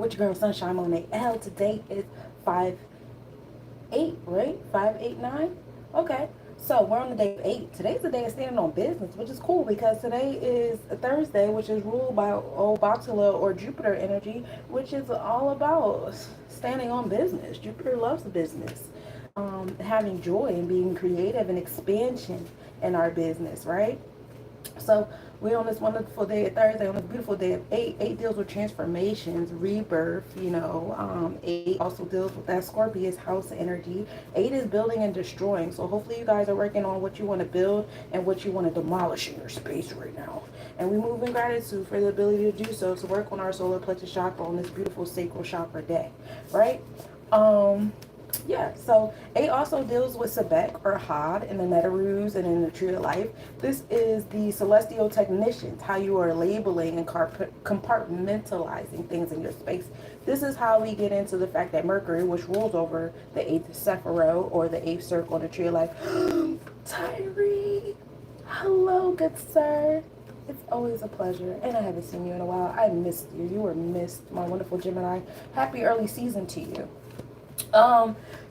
with your girl Sunshine Monet L. Today is 5/8, right? 5/8/9. Okay. So we're on the day of 8. Today's the day of standing on business, which is cool because today is a Thursday, which is ruled by old Bacula or Jupiter energy, which is all about standing on business. Jupiter loves business, having joy and being creative and expansion in our business, right? So we're on this wonderful day of Thursday, on this beautiful day of 8. 8 deals with transformations, rebirth, 8 also deals with that Scorpius house energy. 8 is building and destroying. So hopefully you guys are working on what you want to build and what you want to demolish in your space right now. And we move in gratitude for the ability to do so, to work on our solar plexus chakra on this beautiful sacral chakra day, right? Yeah, so 8 also deals with Sebek or Had in the Netarus and in the Tree of Life. This is the celestial technicians, how you are labeling and compartmentalizing things in your space. This is how we get into the fact that Mercury, which rules over the 8th Sephiroth or the 8th circle in the Tree of Life. Tyree, hello, good sir. It's always a pleasure, and I haven't seen you in a while. I missed you. You were missed, my wonderful Gemini. Happy early season to you.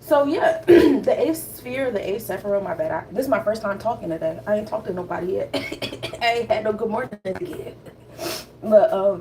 So yeah, the 8th sphere, the 8th Sephiroth, my bad. This is my first time talking today. I ain't talked to nobody yet. I ain't had no good morning to get. But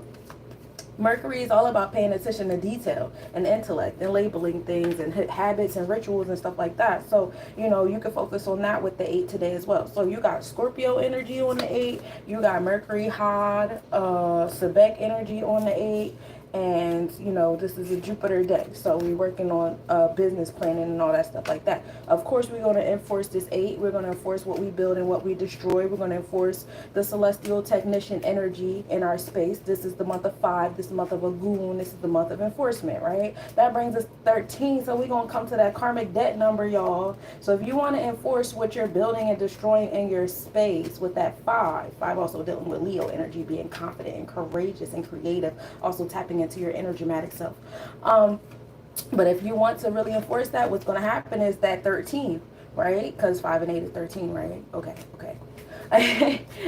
Mercury is all about paying attention to detail and intellect and labeling things and habits and rituals and stuff like that. So, you can focus on that with the 8 today as well. So you got Scorpio energy on the 8. You got Mercury, Had, Sebek energy on the 8. And this is a Jupiter day, so we're working on business planning and all that stuff like that. Of course, we're going to enforce this 8. We're going to enforce what we build and what we destroy. We're going to enforce the celestial technician energy in our space. This is the month of 5. This is the month of Agun. This is the month of enforcement, right? That brings us 13. So we're going to come to that karmic debt number, y'all. So if you want to enforce what you're building and destroying in your space with that 5 also dealing with Leo energy, being confident and courageous and creative, also tapping into your energetic self. But if you want to really enforce that, what's going to happen is that 13, right? Because 5 and 8 is 13, right? Okay.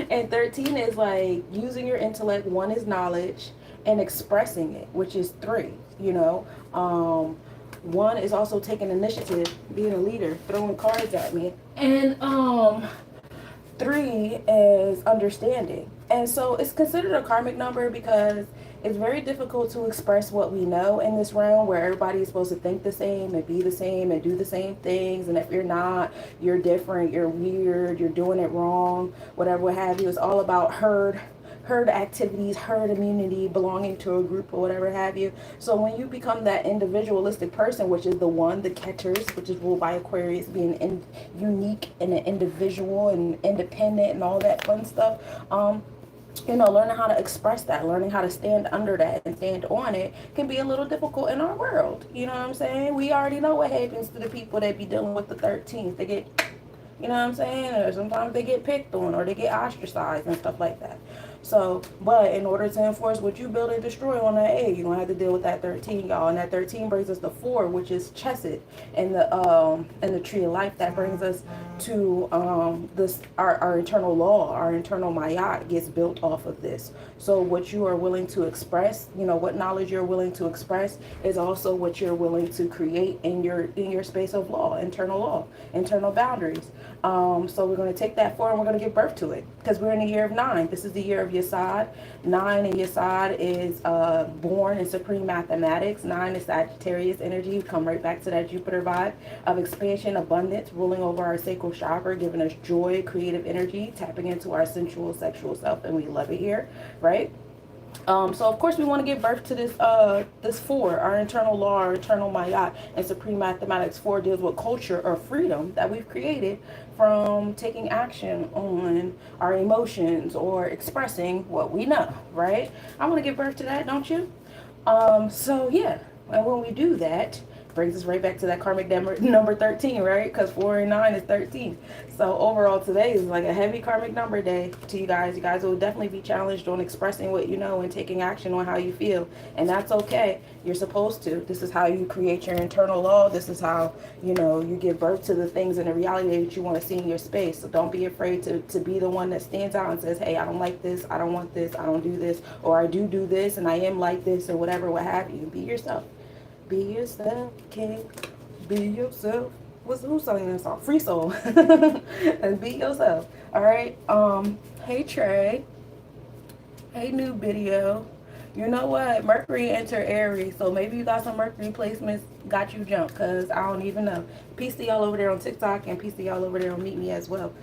And 13 is like using your intellect. 1 is knowledge and expressing it, which is 3. 1 is also taking initiative, being a leader, throwing cards at me. And 3 is understanding. And so it's considered a karmic number because it's very difficult to express what we know in this realm where everybody is supposed to think the same and be the same and do the same things. And if you're not, you're different, you're weird, you're doing it wrong, whatever, what have you. It's all about herd activities, herd immunity, belonging to a group or whatever have you. So when you become that individualistic person, which is the 1, the catchers, which is ruled by Aquarius, being unique and an individual and independent and all that fun stuff, learning how to express that, learning how to stand under that and stand on it can be a little difficult in our world. You know what I'm saying? We already know what happens to the people that be dealing with the 13th. They get, or sometimes they get picked on or they get ostracized and stuff like that. So, but in order to enforce what you build and destroy on that 8, you're going to have to deal with that 13, y'all. And that 13 brings us to 4, which is Chesed and the Tree of Life. That brings us to our internal law, our internal mayat gets built off of this. So what you are willing to express, what knowledge you're willing to express is also what you're willing to create in your space of law, internal boundaries. So we're going to take that 4 and we're going to give birth to it because we're in the year of 9. This is the year of Yesod. 9 and Yesod is born in supreme mathematics. 9 is Sagittarius energy. We come right back to that Jupiter vibe of expansion, abundance, ruling over our sacral chakra, giving us joy, creative energy, tapping into our sensual, sexual self, and we love it here, right? So of course we want to give birth to this 4, our internal law, our internal mayat, and supreme mathematics. 4 deals with culture or freedom that we've created from taking action on our emotions or expressing what we know, right? I want to give birth to that, don't you? So yeah, and when we do that, brings us right back to that karmic number 13, right? Because 4 and 9 is 13. So overall, today is like a heavy karmic number day to you guys. You guys will definitely be challenged on expressing what you know and taking action on how you feel. And that's okay. You're supposed to. This is how you create your internal law. This is how, you give birth to the things and the reality that you want to see in your space. So don't be afraid to be the one that stands out and says, hey, I don't like this. I don't want this. I don't do this. Or I do this and I am like this or whatever, what have you. Be yourself. Be yourself, king. Be yourself. Who's singing that song? Free Soul. And be yourself. All right. Hey Trey. Hey new video. You know what? Mercury entered Aries, so maybe you got some Mercury placements got you jumped, because I don't even know. Peace to y'all over there on TikTok, and peace to y'all over there on Meet Me as well.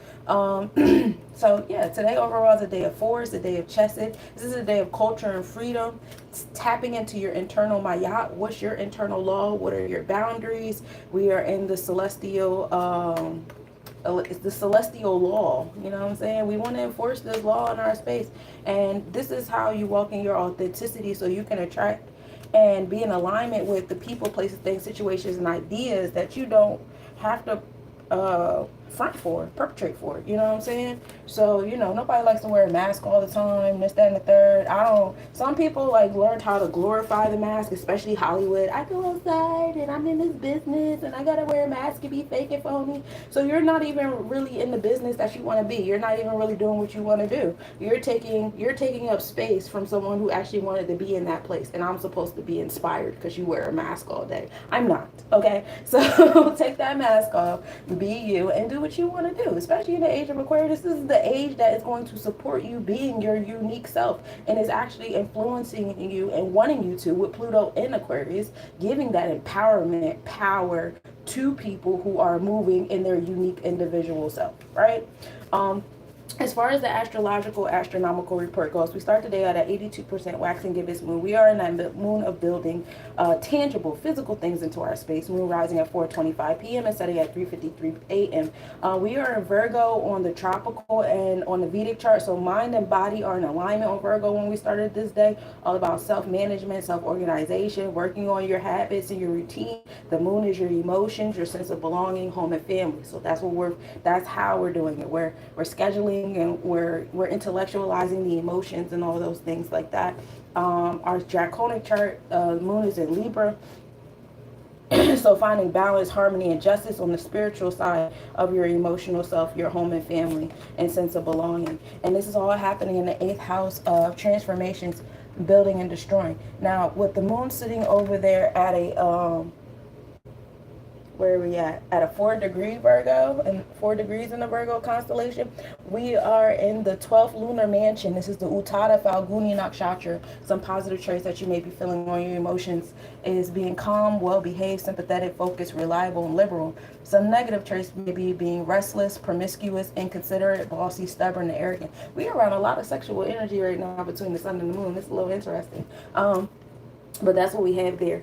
So yeah, today overall is a day of fours, a day of chesed. This is a day of culture and freedom. It's tapping into your internal mayat. What's your internal law? What are your boundaries? We are in the celestial it's the celestial law, you know what I'm saying? We want to enforce this law in our space, and this is how you walk in your authenticity, so you can attract and be in alignment with the people, places, things, situations, and ideas that you don't have to perpetrate for, you know what I'm saying? So, nobody likes to wear a mask all the time, this, that, and the third. Some people learned how to glorify the mask, especially Hollywood. I go outside and I'm in this business and I gotta wear a mask and be fake and phony. So you're not even really in the business that you want to be. You're not even really doing what you want to do. You're taking up space from someone who actually wanted to be in that place. And I'm supposed to be inspired because you wear a mask all day. I'm not, okay? So take that mask off, be you, and do what you want to do, especially in the age of Aquarius. This is the age that is going to support you being your unique self and is actually influencing you and wanting you to, with Pluto in Aquarius, giving that empowerment power to people who are moving in their unique individual self, right? As far as the astronomical report goes, we start today at an 82% waxing gibbous moon. We are in that moon of building tangible, physical things into our space. Moon rising at 4:25 p.m. and setting at 3:53 a.m. We are in Virgo on the tropical and on the Vedic chart. So mind and body are in alignment on Virgo when we started this day. All about self-management, self-organization, working on your habits and your routine. The moon is your emotions, your sense of belonging, home, and family. So that's how we're doing it. We're scheduling and we're intellectualizing the emotions and all those things like that. Our draconic chart, moon is in Libra. So finding balance, harmony, and justice on the spiritual side of your emotional self, your home and family, and sense of belonging. And this is all happening in the 8th house of transformations, building and destroying. Now, with the moon sitting over there at a where are we at a 4-degree Virgo, and 4 degrees in the Virgo constellation, we are in the 12th lunar mansion. This is the Uttada Falguni Nakshatra. Some positive traits that you may be feeling on your emotions is being calm, well-behaved, sympathetic, focused, reliable, and liberal. Some negative traits may be being restless, promiscuous, inconsiderate, bossy, stubborn, and arrogant. We are around a lot of sexual energy right now between the sun and the moon. It's a little interesting. But that's what we have there.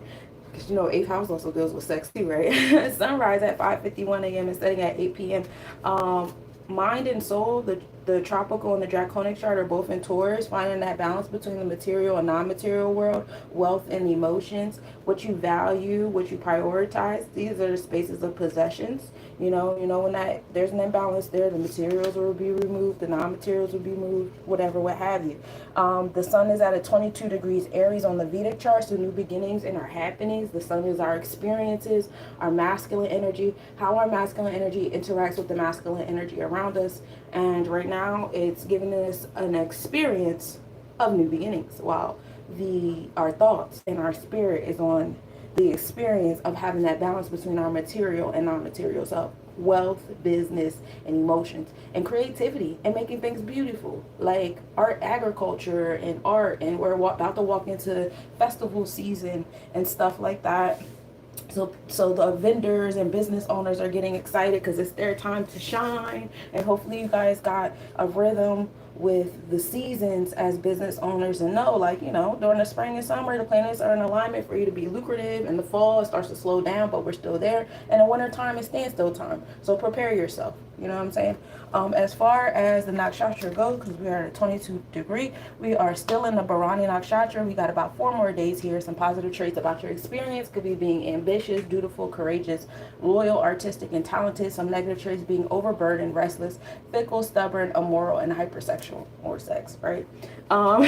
Because 8th house also deals with sex too, right? Sunrise at 5:51 a.m. and setting at 8 p.m. Mind and soul, the tropical and the draconic chart are both in Taurus, finding that balance between the material and non-material world, wealth and emotions, what you value, what you prioritize. These are the spaces of possessions. When there's an imbalance there, the materials will be removed, the non-materials will be moved, whatever, what have you. The sun is at a 22 degrees Aries on the Vedic chart, so new beginnings and our happenings. The sun is our experiences, our masculine energy, how our masculine energy interacts with the masculine energy around us. And right now it's giving us an experience of new beginnings, while our thoughts and our spirit is on the experience of having that balance between our material and non-material self, wealth, business, and emotions, and creativity, and making things beautiful, like art, agriculture, and art. And we're about to walk into festival season and stuff like that. So the vendors and business owners are getting excited because it's their time to shine. And hopefully you guys got a rhythm with the seasons as business owners, and know, during the spring and summer, the planets are in alignment for you to be lucrative. In the fall, it starts to slow down, but we're still there. And in winter time, it's standstill time. So prepare yourself. You know what I'm saying? As far as the nakshatra goes, because we are at 22 degree, we are still in the Bharani nakshatra. We got about 4 more days here. Some positive traits about your experience could be being ambitious, dutiful, courageous, loyal, artistic, and talented. Some negative traits being overburdened, restless, fickle, stubborn, immoral, and hypersexual, or sex, right? Um,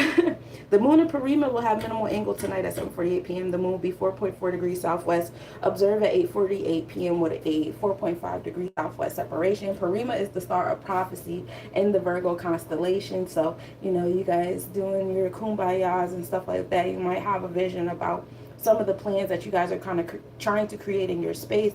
the moon in Parima will have minimal angle tonight at 7:48 p.m. The moon will be 4.4 degrees southwest. Observe at 8:48 p.m. with a 4.5 degree southwest separation. Parima is the star of prophecy in the Virgo constellation. So, you know, you guys doing your kumbayas and stuff like that, you might have a vision about some of the plans that you guys are kind of trying to create in your space.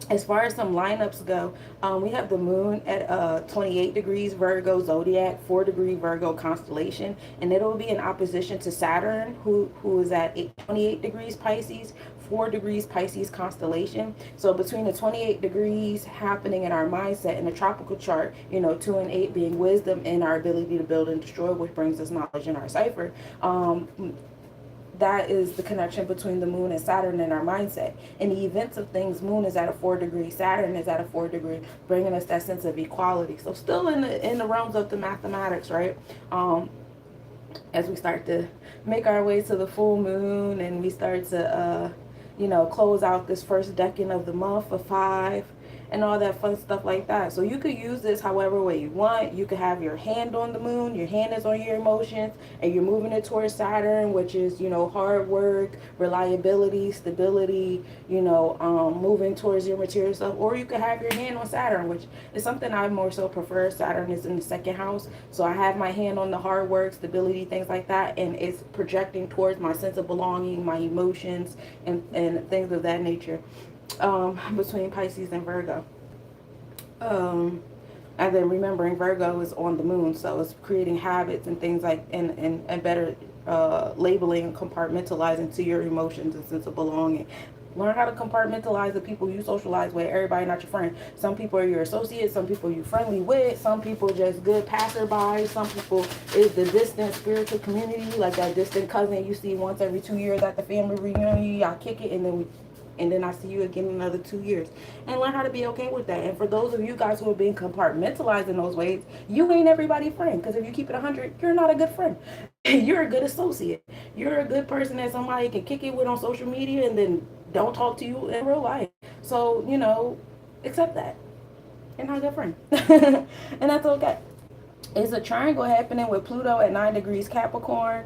As far as some lineups go, we have the moon at 28 degrees Virgo zodiac, 4 degree Virgo constellation, and it'll be in opposition to Saturn, who is at 28 degrees Pisces, 4 degrees Pisces constellation. So between the 28 degrees happening in our mindset in the tropical chart, you know, 2 and 8 being wisdom and our ability to build and destroy, which brings us knowledge in our cipher. That is the connection between the moon and Saturn in our mindset. In the events of things, moon is at a 4 degree, Saturn is at a 4 degree, bringing us that sense of equality. So still in the realms of the mathematics, right? As we start to make our way to the full moon and we start to, you know, close out this first decade of the month of 5 and all that fun stuff like that. So you could use this however way you want. You could have your hand on the moon, your hand is on your emotions, and you're moving it towards Saturn, which is, you know, hard work, reliability, stability, you know, moving towards your material stuff. Or you could have your hand on Saturn, which is something I more so prefer. Saturn is in the second house. So I have my hand on the hard work, stability, things like that, and it's projecting towards my sense of belonging, my emotions, and things of that nature. Between Pisces and Virgo. And then remembering Virgo is on the moon, so it's creating habits and things like, and better labeling and compartmentalizing to your emotions and sense of belonging. Learn how to compartmentalize the people you socialize with. Everybody not your friend. Some people are your associates, some people you're friendly with, some people just good passerbys, some people is the distant spiritual community, like that distant cousin you see once every 2 years at the family reunion, y'all kick it, and then I see you again in another 2 years. And learn how to be okay with that. And for those of you guys who are being compartmentalized in those ways, you ain't everybody's friend. Because if you keep it 100, you're not a good friend. You're a good associate. You're a good person that somebody can kick it with on social media and then don't talk to you in real life. So, you know, accept that. You're not a good friend. And that's okay. It's a triangle happening with Pluto at 9 degrees Capricorn.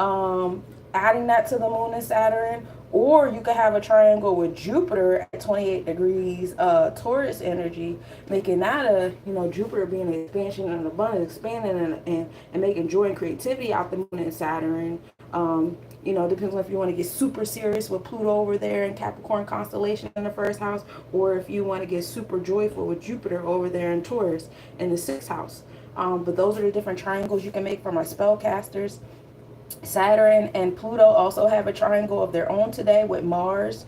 Adding that to the moon and Saturn, or you could have a triangle with Jupiter at 28 degrees Taurus energy, making that a, you know, Jupiter being an expansion and abundance, expanding and making joy and creativity out the moon and Saturn. You know, depends on if you want to get super serious with Pluto over there in Capricorn constellation in the first house, or if you want to get super joyful with Jupiter over there in Taurus in the 6th house. But those are the different triangles you can make from our spellcasters. Saturn and Pluto also have a triangle of their own today with Mars.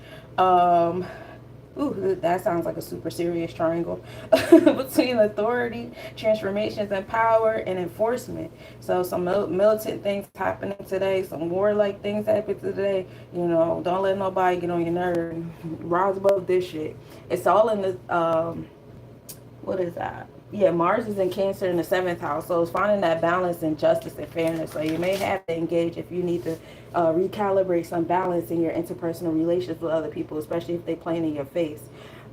Ooh, that sounds like a super serious triangle between authority, transformations, and power and enforcement. So some militant things happening today, some warlike things happen today. You know, don't let nobody get on your nerve. Rise above this shit. It's all in the what is that? Yeah, Mars is in Cancer in the 7th house, so it's finding that balance and justice and fairness. So you may have to engage if you need to recalibrate some balance in your interpersonal relations with other people, especially if they playing in your face.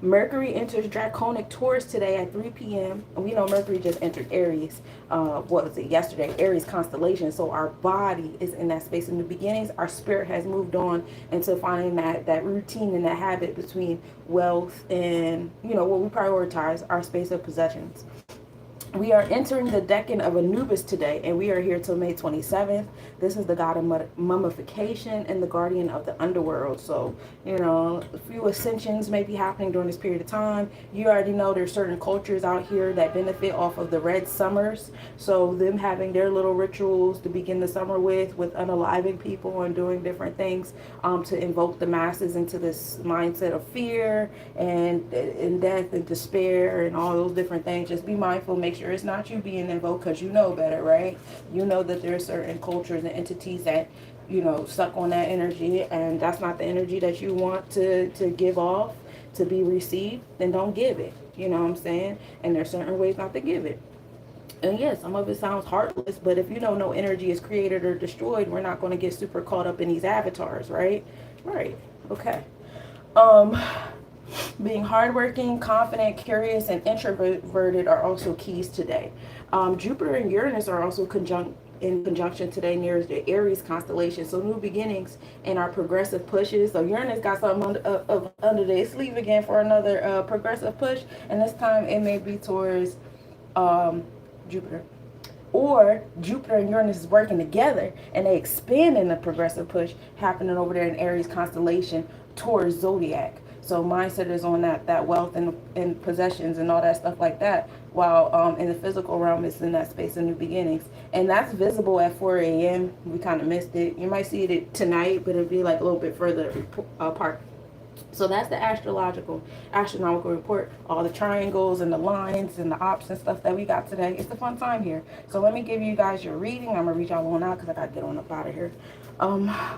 Mercury enters Draconic Taurus today at 3 p.m. And we know Mercury just entered Aries. What was it? Yesterday, Aries constellation. So our body is in that space. In the beginnings, our spirit has moved on into finding that routine and that habit between wealth and, you know, what we prioritize, our space of possessions. We are entering the decan of Anubis today, and we are here till May 27th. This is the god of mummification and the guardian of the underworld. So, you know, a few ascensions may be happening during this period of time. You already know there's certain cultures out here that benefit off of the red summers. So them having their little rituals to begin the summer with unaliving people and doing different things to invoke the masses into this mindset of fear and death and despair and all those different things. Just be mindful, make sure it's not you being invoked, because you know better, right? You know that there are certain cultures and entities that, you know, suck on that energy, and that's not the energy that you want to give off, to be received. Then don't give it. You know what I'm saying? And there's certain ways not to give it. And yeah, some of it sounds heartless, but if you know no energy is created or destroyed, we're not going to get super caught up in these avatars, right? Right. Okay. Um, Being hardworking, confident, curious, and introverted are also keys today. Jupiter and Uranus are also in conjunction today near the Aries constellation. So new beginnings and our progressive pushes. So Uranus got something under their sleeve again for another progressive push, and this time it may be towards Jupiter. Or Jupiter and Uranus is working together and they expand in the progressive push happening over there in Aries constellation towards Zodiac. So mindset is on that wealth and possessions and all that stuff like that. While in the physical realm, it's in that space of new beginnings, and that's visible at 4 a.m. We kind of missed it. You might see it tonight, but it'll be like a little bit further apart. So that's the astronomical report. All the triangles and the lines and the ops and stuff that we got today. It's a fun time here. So let me give you guys your reading. I'm gonna read y'all on out because I gotta get on up out of here.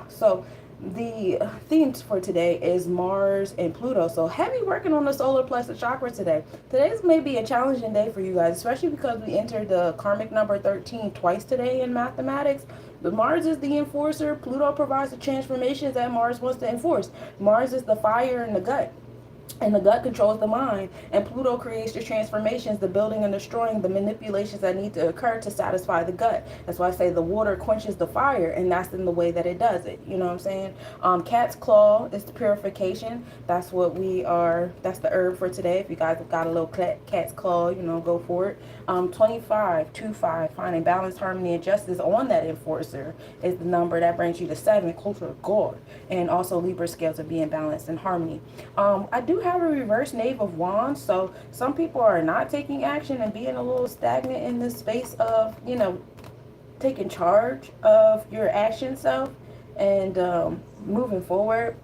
So the themes for today is Mars and Pluto. So heavy working on the solar plexus chakra today. Today's may be a challenging day for you guys, especially because we entered the karmic number 13 twice today in mathematics. But Mars is the enforcer. Pluto provides the transformations that Mars wants to enforce. Mars is the fire in the gut. And the gut controls the mind. And Pluto creates the transformations, the building and destroying, the manipulations that need to occur to satisfy the gut. That's why I say the water quenches the fire, and that's in the way that it does it. You know what I'm saying? Cat's claw is the purification. That's what we are. That's the herb for today. If you guys have got a little cat's claw, go for it. 25, finding balance, harmony, and justice on that enforcer is the number that brings you to 7, closer to God. And also Libra scale to be in balance and harmony. I do have a reverse Knave of Wands, so some people are not taking action and being a little stagnant in this space of, taking charge of your action self and moving forward.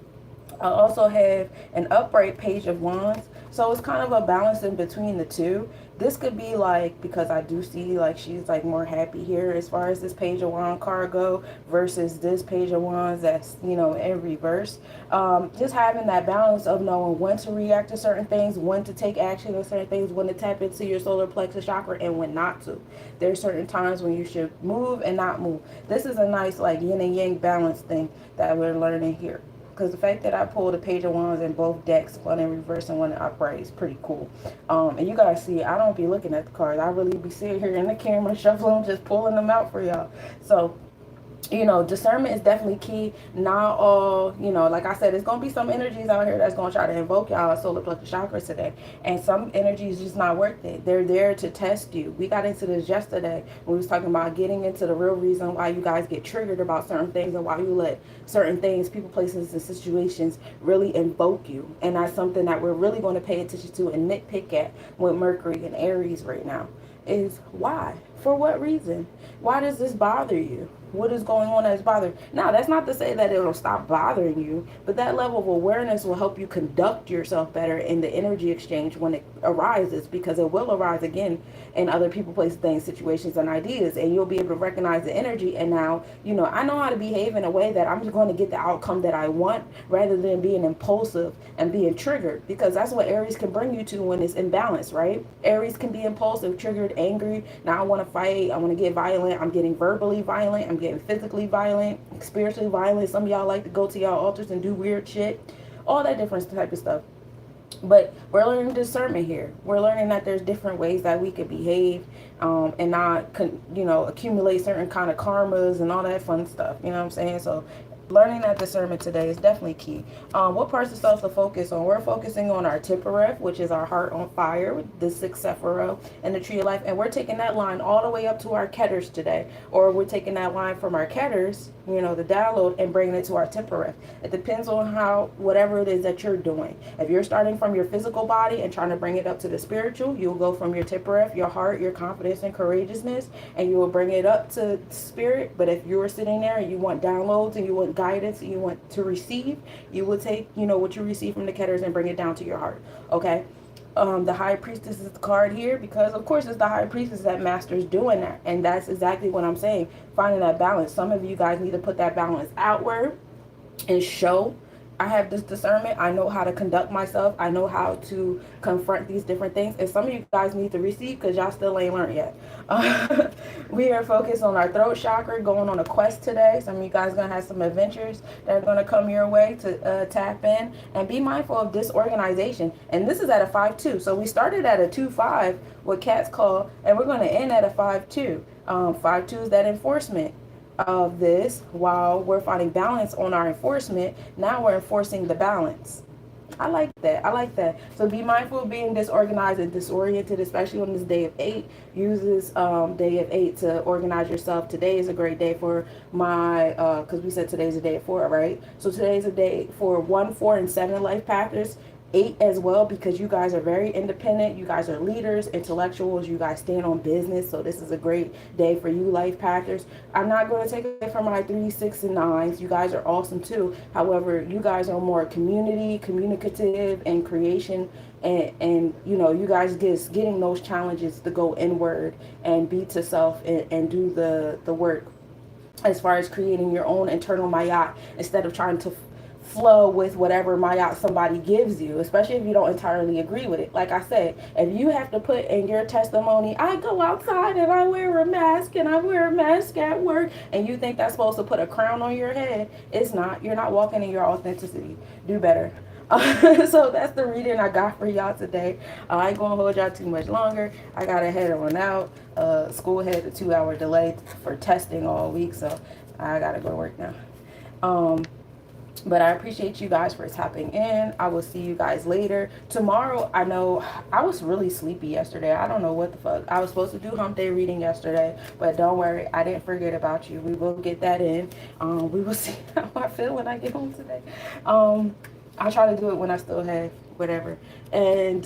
I also have an upright Page of Wands, so it's kind of a balance in between the two. This could be like, because I do see like she's like more happy here as far as this Page of Wands card go versus this Page of Wands that's, in reverse. Just having that balance of knowing when to react to certain things, when to take action on certain things, when to tap into your solar plexus chakra and when not to. There's certain times when you should move and not move. This is a nice like yin and yang balance thing that we're learning here. Because the fact that I pulled a Page of Wands in both decks, one in reverse and one in upright, is pretty cool. And you guys see, I don't be looking at the cards. I really be sitting here in the camera, shuffling, just pulling them out for y'all. So, discernment is definitely key. Not all, like I said, there's going to be some energies out here that's going to try to invoke y'all solar plexus chakras today. And some energies just not worth it. They're there to test you. We got into this yesterday when we was talking about getting into the real reason why you guys get triggered about certain things and why you let certain things, people, places, and situations really invoke you. And that's something that we're really going to pay attention to and nitpick at with Mercury and Aries right now. Is why? For what reason? Why does this bother you? What is going on that's bothering? Now, that's not to say that it'll stop bothering you, but that level of awareness will help you conduct yourself better in the energy exchange when it arises, because it will arise again in other people, places, things, situations, and ideas, and you'll be able to recognize the energy. And now, I know how to behave in a way that I'm just going to get the outcome that I want rather than being impulsive and being triggered, because that's what Aries can bring you to when it's imbalanced, right? Aries can be impulsive, triggered, angry. Now I want to fight. I want to get violent. I'm getting verbally violent. I'm getting physically violent, spiritually violent. Some of y'all like to go to y'all altars and do weird shit, all that different type of stuff. But we're learning discernment here. We're learning that there's different ways that we could behave and not, accumulate certain kind of karmas and all that fun stuff. You know what I'm saying? So learning that discernment today is definitely key. What parts of self to focus on? We're focusing on our Tempereth, which is our heart on fire, with the 6 Sephiroth and the tree of life. And we're taking that line all the way up to our Ketters today. Or we're taking that line from our Ketters, the download, and bringing it to our Tempereth. It depends on whatever it is that you're doing. If you're starting from your physical body and trying to bring it up to the spiritual, you'll go from your Tempereth, your heart, your confidence and courageousness, and you will bring it up to spirit. But if you're sitting there and you want downloads and you want guidance and you want to receive, you will take what you receive from the Ketters and bring it down to your heart. Okay. The High Priestess is the card here because of course it's the High Priestess that masters doing that, and that's exactly what I'm saying, finding that balance. Some of you guys need to put that balance outward and show I have this discernment. I know how to conduct myself. I know how to confront these different things. And some of you guys need to receive because y'all still ain't learned yet. We are focused on our throat chakra, going on a quest today. Some of you guys going to have some adventures that are going to come your way to tap in. And be mindful of disorganization. And this is at a 5-2. So we started at a 2-5, what cats call, and we're going to end at a 5-2. 5-2 is that enforcement of this. While we're finding balance on our enforcement, now we're enforcing the balance. I like that. I like that. So be mindful of being disorganized and disoriented, especially on this day of 8. Use this day of 8 to organize yourself. Today is a great day for my, because we said today's a day of 4, right? So today's a day for 1, 4, and 7 life pathers. 8 as well, because you guys are very independent. You guys are leaders, intellectuals. You guys stand on business. So this is a great day for you life pathers. I'm not going to take away from my 3, 6, and 9s. You guys are awesome too. However, you guys are more community, communicative, and creation. And you know, you guys getting those challenges to go inward and be to self and do the work as far as creating your own internal mayat instead of trying to flow with whatever mayat somebody gives you, especially if you don't entirely agree with it. Like I said, if you have to put in your testimony, I go outside and I wear a mask and I wear a mask at work, and you think that's supposed to put a crown on your head, it's not. You're not walking in your authenticity. Do better. So that's the reading I got for y'all today. I ain't gonna hold y'all too much longer. I gotta head on out. School had a 2-hour delay for testing all week, so I gotta go to work now. But I appreciate you guys for tapping in. I will see you guys later. Tomorrow, I know I was really sleepy yesterday. I don't know what the fuck. I was supposed to do hump day reading yesterday, but don't worry, I didn't forget about you. We will get that in. We will see how I feel when I get home today. I'll try to do it when I still have whatever. And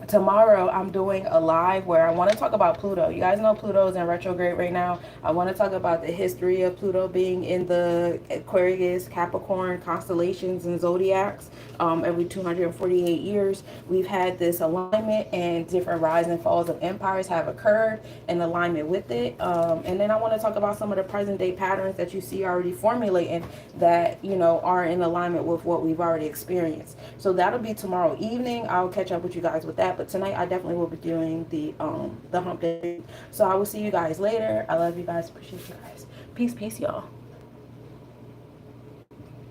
tomorrow I'm doing a live where I want to talk about Pluto. You guys know Pluto is in retrograde right now. I want to talk about the history of Pluto being in the Aquarius, Capricorn constellations and zodiacs. Every 248 years we've had this alignment, and different rise and falls of empires have occurred in alignment with it. And then I want to talk about some of the present day patterns that you see already formulating that, you know, are in alignment with what we've already experienced. So that'll be tomorrow evening. I'll catch up with you guys with that. But tonight I definitely will be doing the hump day. So I will see you guys later. I love you guys. Appreciate you guys. Peace, peace, y'all.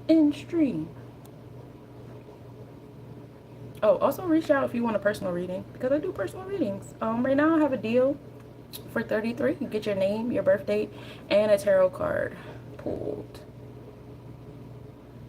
In stream. Oh, also reach out if you want a personal reading, because I do personal readings. Right now I have a deal for $33. You get your name, your birth date, and a tarot card pulled.